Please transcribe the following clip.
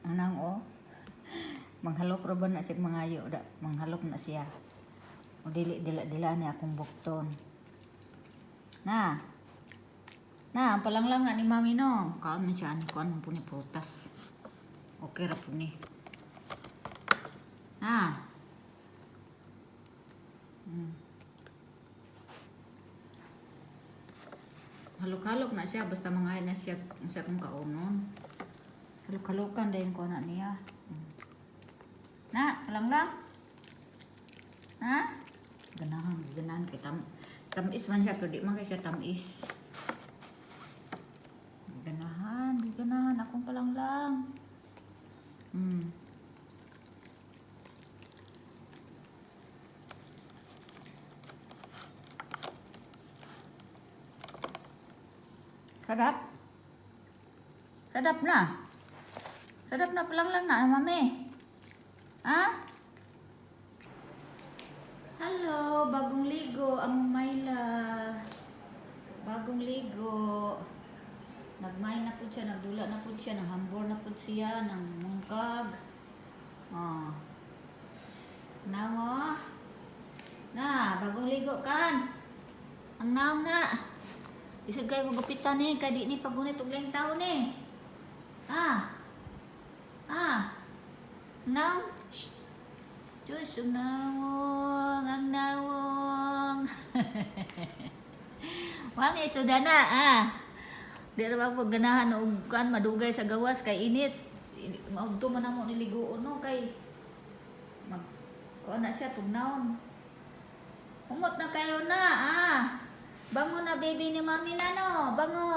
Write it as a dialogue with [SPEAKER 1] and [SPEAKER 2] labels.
[SPEAKER 1] Anang o. Manghalok ra ba na siya mangayo da. Manghalok na siya. O dila ni akong bukton. Na. Na, palanglang na ni mami no. Kaon man siya ani kuan po ni prutas. Okay ra po ni. Na. Halok-halok na siya basta mangayo na siya kung kaunon. Halok-halokan dahil ko na niya. Na, palanglang. Ha? Ganahan kay tamis man siya pero di man kay siya tamis. Ganahan akong palanglang. Sadap? Sadap na? Sadap na palanglang na, mami? Ha? Hello, bagong ligo ang Mayla. Bagong ligo. Nagmay na po siya, nagdula na po siya, naghambor na po siya, ng mungkag. Oh. Nawa. Na, bagong ligo kan. Ang naong na. Bisag kayo magupitan ni, kadi ni pagunit og laing taon ni. Naong. Diyos, ang nawong. Wang isuda na, Di ra ba pag ganahan og kan madugay sa gawas kay init. Maudto man namo niliguon no kay kuan na siya tugnaon. Humot na kayo na, Bango na baby ni mami na no, bango.